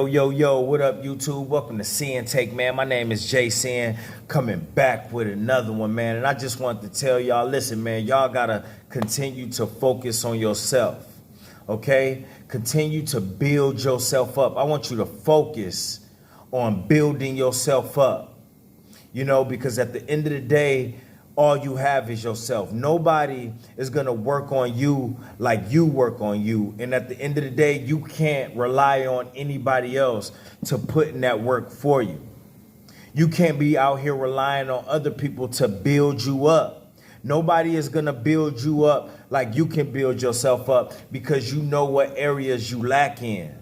Yo, what up, YouTube? Welcome to Sinn-Take, man. My name is Sin, coming back with another one, man. And I just want to tell y'all, listen, man, y'all got to continue to focus on yourself, okay? Continue to build yourself up. I want you to focus on building yourself up, you know, because at the end of the day, all you have is yourself. Nobody is going to work on you like you work on you. And at the end of the day, you can't rely on anybody else to put in that work for you. You can't be out here relying on other people to build you up. Nobody is going to build you up like you can build yourself up because you know what areas you lack in,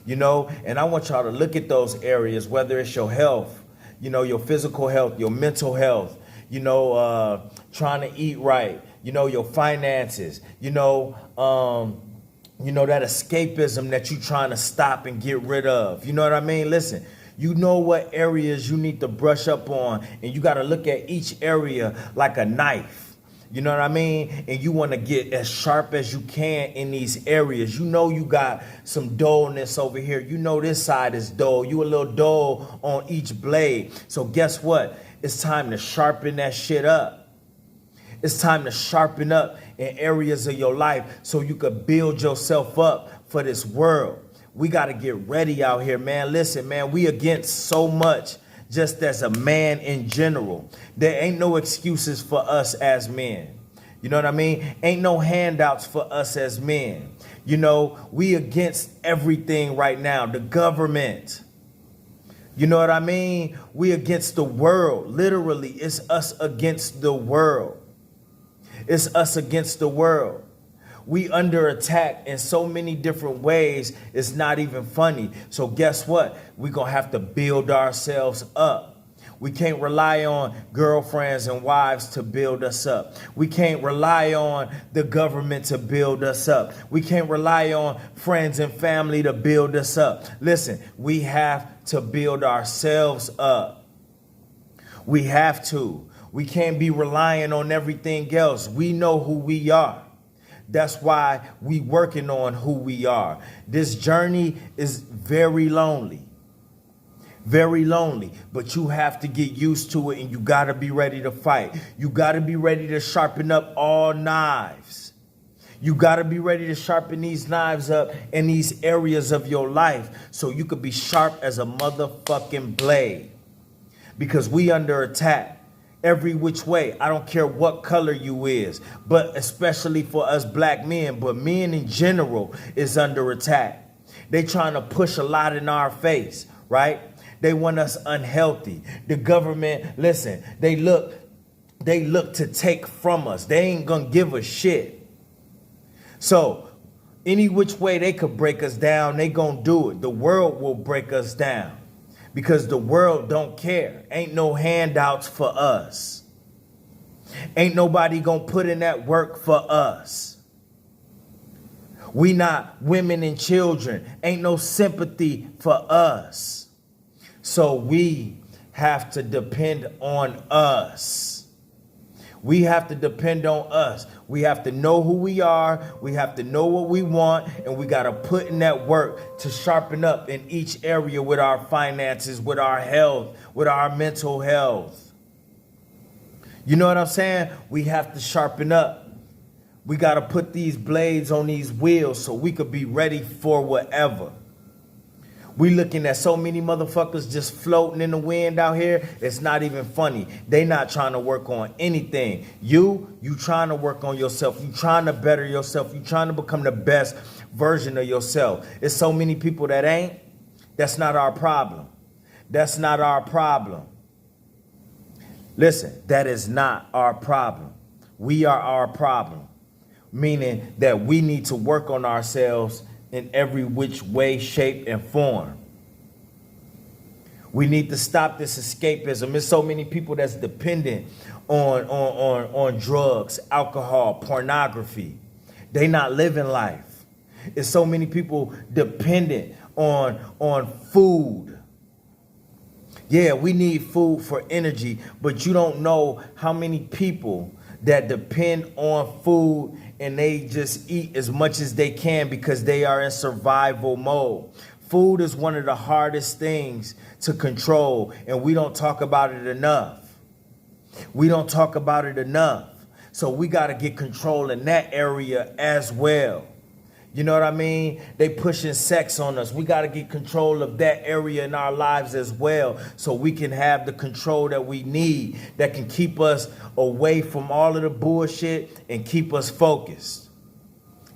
you know, and I want y'all to look at those areas, whether it's your health, you know, your physical health, your mental health, you know, trying to eat right, you know, your finances, you know, that escapism that you trying to stop and get rid of. You know what I mean? Listen, you know what areas you need to brush up on, and you got to look at each area like a knife. You know what I mean? And you want to get as sharp as you can in these areas. You know you got some dullness over here. You know this side is dull. You a little dull on each blade. So guess what? It's time to sharpen that shit up. It's time to sharpen up in areas of your life so you could build yourself up for this world. We got to get ready out here, man. Listen, man, we against so much just as a man in general. There ain't no excuses for us as men. You know what I mean? Ain't no handouts for us as men. You know, we against everything right now. The government. You know what I mean? We against the world. Literally, it's us against the world. It's us against the world. We under attack in so many different ways, it's not even funny. So guess what? We're going to have to build ourselves up. We can't rely on girlfriends and wives to build us up. We can't rely on the government to build us up. We can't rely on friends and family to build us up. Listen, we have to build ourselves up. We have to. We can't be relying on everything else. We know who we are. That's why we working on who we are. This journey is very lonely. Very lonely, but you have to get used to it, and you got to be ready to fight. You got to be ready to sharpen up all knives. You got to be ready to sharpen these knives up in these areas of your life so you could be sharp as a motherfucking blade, because we under attack every which way. I don't care what color you is, but especially for us black men, but men in general is under attack. They trying to push a lot in our face, right? They want us unhealthy. The government, listen, they look to take from us. They ain't gonna give a shit. So any which way they could break us down, they gonna do it. The world will break us down because the world don't care. Ain't no handouts for us. Ain't nobody gonna put in that work for us. We not women and children. Ain't no sympathy for us. So we have to depend on us. We have to depend on us. We have to know who we are. We have to know what we want. And we got to put in that work to sharpen up in each area with our finances, with our health, with our mental health. You know what I'm saying? We have to sharpen up. We got to put these blades on these wheels so we could be ready for whatever. We looking at so many motherfuckers just floating in the wind out here. It's not even funny. They not trying to work on anything. You trying to work on yourself. You trying to better yourself. You trying to become the best version of yourself. It's so many people that ain't. That's not our problem. That's not our problem. Listen, that is not our problem. We are our problem. Meaning that we need to work on ourselves in every which way, shape, and form. We need to stop this escapism. There's so many people that's dependent on drugs, alcohol, pornography. They not living life. There's so many people dependent on food. Yeah, we need food for energy, but you don't know how many people that depend on food and they just eat as much as they can because they are in survival mode. Food is one of the hardest things to control, and we don't talk about it enough. We don't talk about it enough. So we got to get control in that area as well. You know what I mean? They pushing sex on us. We got to get control of that area in our lives as well, so we can have the control that we need, that can keep us away from all of the bullshit and keep us focused.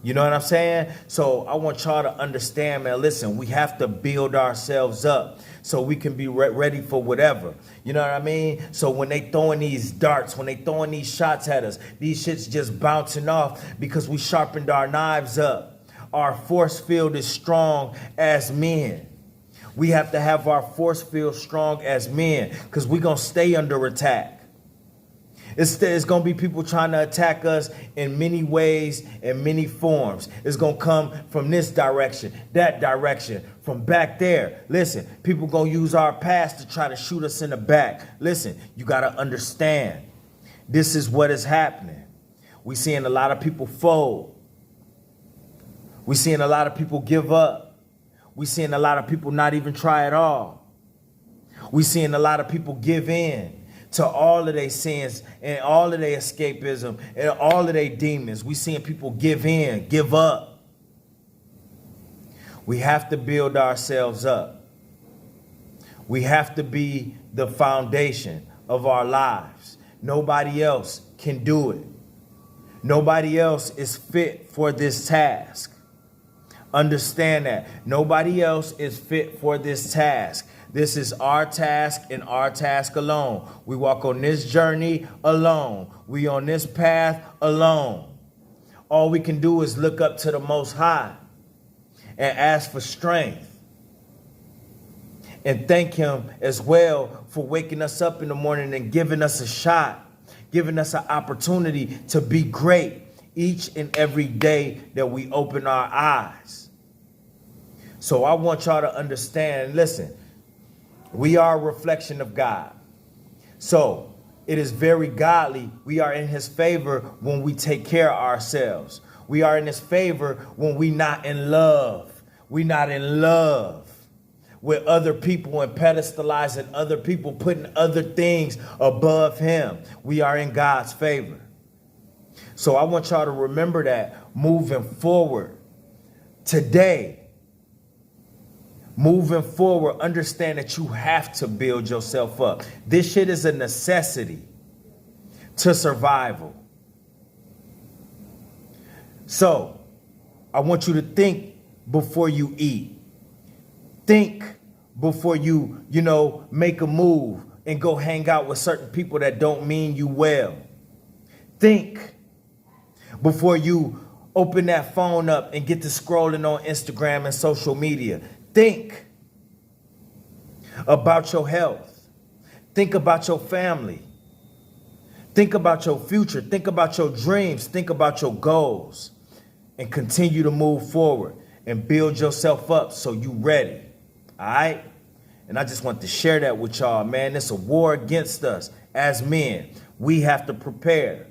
You know what I'm saying? So I want y'all to understand, man, listen, we have to build ourselves up so we can be ready for whatever. You know what I mean? So when they throwing these darts, when they throwing these shots at us, these shit's just bouncing off because we sharpened our knives up. Our force field is strong as men. We have to have our force field strong as men because we're going to stay under attack. It's going to be people trying to attack us in many ways and many forms. It's going to come from this direction, that direction, from back there. Listen, people going to use our past to try to shoot us in the back. Listen, you got to understand, this is what is happening. We're seeing a lot of people fold. We're seeing a lot of people give up. We're seeing a lot of people not even try at all. We're seeing a lot of people give in to all of their sins and all of their escapism and all of their demons. We seeing people give in, give up. We have to build ourselves up. We have to be the foundation of our lives. Nobody else can do it. Nobody else is fit for this task. Understand that. Nobody else is fit for this task. This is our task and our task alone. We walk on this journey alone. We on this path alone. All we can do is look up to the Most High and ask for strength. And thank Him as well for waking us up in the morning and giving us a shot, giving us an opportunity to be great each and every day that we open our eyes. So I want y'all to understand, listen, we are a reflection of God. So it is very godly. We are in His favor when we take care of ourselves. We are in His favor when we not in love. We not in love with other people and pedestalizing other people, putting other things above Him. We are in God's favor. So I want y'all to remember that moving forward today. Moving forward, understand that you have to build yourself up. This shit is a necessity to survival. So, I want you to think before you eat. Think before you make a move and go hang out with certain people that don't mean you well. Think before you open that phone up and get to scrolling on Instagram and social media. Think about your health. Think about your family. Think about your future. Think about your dreams. Think about your goals. And continue to move forward and build yourself up so you ready. All right? And I just want to share that with y'all, man. It's a war against us as men. We have to prepare.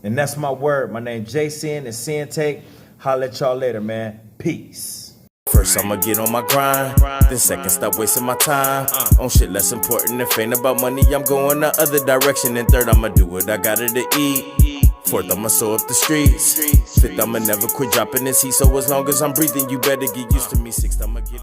And that's my word. My name is Sinn and Sinn-Take. Holla at y'all later, man. Peace. First, I'ma get on my grind. Then second, stop wasting my time on shit less important. If ain't about money, I'm going the other direction. And third, I'ma do what I gotta to eat. Fourth, I'ma sew up the streets. Fifth, I'ma never quit dropping this heat. So as long as I'm breathing, you better get used to me. Sixth, I'ma get